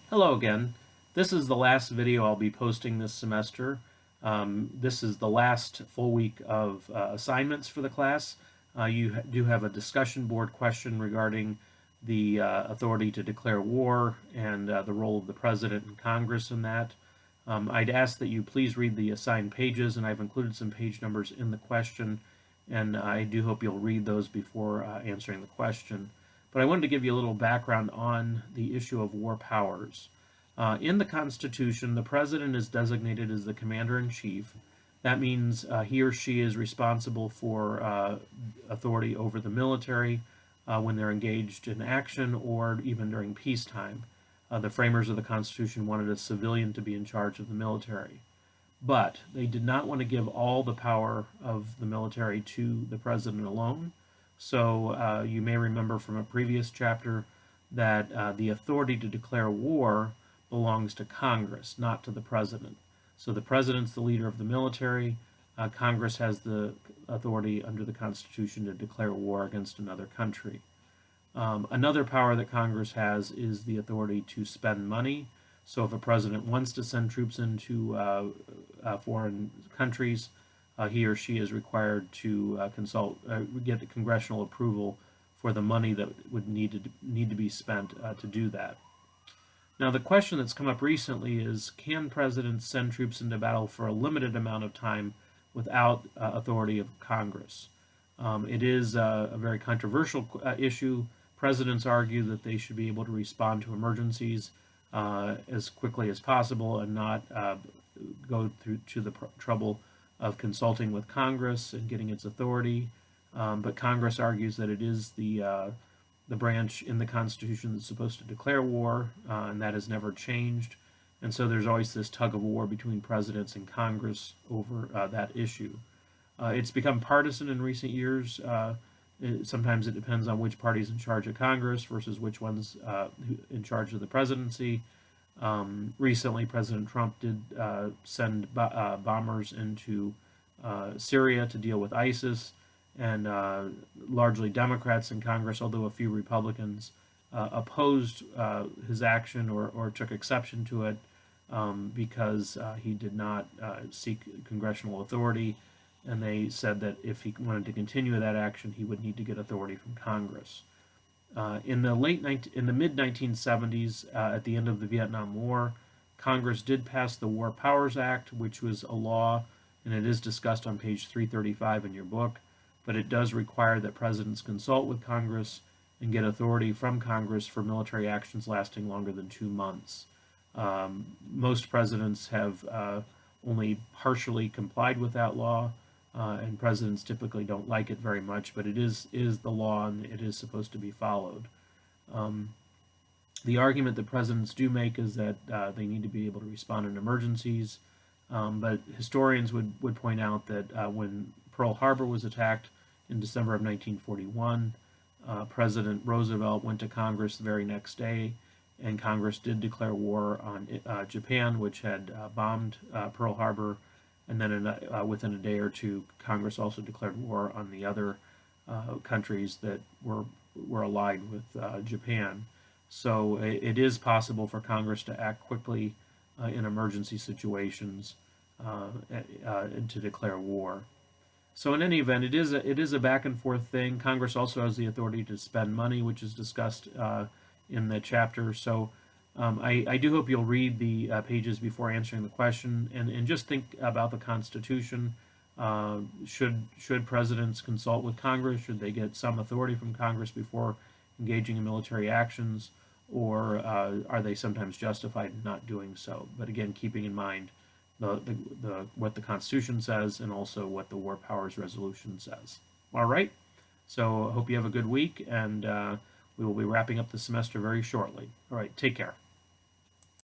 Hello again. This is the last video I'll be posting this semester. This is the last full week of assignments for the class. You do have a discussion board question regarding the authority to declare war and the role of the President and Congress in that. I'd ask that you please read the assigned pages, and I've included some page numbers in the question, and I do hope you'll read those before answering the question. But I wanted to give you a little background on the issue of war powers. In the Constitution, the President is designated as the Commander-in-Chief. That means he or she is responsible for authority over the military when they're engaged in action or even during peacetime. The framers of the Constitution wanted a civilian to be in charge of the military. But they did not want to give all the power of the military to the President alone. So you may remember from a previous chapter that the authority to declare war belongs to Congress, not to the President. So the President's the leader of the military. Congress has the authority under the Constitution to declare war against another country. Another power that Congress has is the authority to spend money. So if a president wants to send troops into foreign countries, he or she is required to get the congressional approval for the money that would need to be spent to do that. Now, the question that's come up recently is, can presidents send troops into battle for a limited amount of time without authority of Congress? It is a very controversial issue. Presidents argue that they should be able to respond to emergencies as quickly as possible and not go through to the trouble of consulting with Congress and getting its authority. But Congress argues that it is the branch in the Constitution that's supposed to declare war, and that has never changed. And so there's always this tug of war between presidents and Congress over that issue. It's become partisan in recent years. Sometimes it depends on which party's in charge of Congress versus which one's in charge of the presidency. Recently, President Trump did send bombers into Syria to deal with ISIS, and largely Democrats in Congress, although a few Republicans opposed his action or took exception to it because he did not seek congressional authority, and they said that if he wanted to continue that action, he would need to get authority from Congress. In the mid-1970s, at the end of the Vietnam War, Congress did pass the War Powers Act, which was a law, and it is discussed on page 335 in your book, but it does require that presidents consult with Congress and get authority from Congress for military actions lasting longer than 2 months. Most presidents have only partially complied with that law, and presidents typically don't like it very much, but it is the law and it is supposed to be followed. The argument that presidents do make is that they need to be able to respond in emergencies, but historians would point out that when Pearl Harbor was attacked in December of 1941, President Roosevelt went to Congress the very next day, and Congress did declare war on Japan, which had bombed Pearl Harbor, and then within a day or two, Congress also declared war on the other countries that were allied with Japan. So it is possible for Congress to act quickly in emergency situations and to declare war. So in any event, it is a back and forth thing. Congress also has the authority to spend money, which is discussed in the chapter. So I do hope you'll read the pages before answering the question, and just think about the Constitution. Should presidents consult with Congress? Should they get some authority from Congress before engaging in military actions, or are they sometimes justified in not doing so? But again, keeping in mind what the Constitution says and also what the War Powers Resolution says. All right, so I hope you have a good week, and we will be wrapping up the semester very shortly. All right, take care.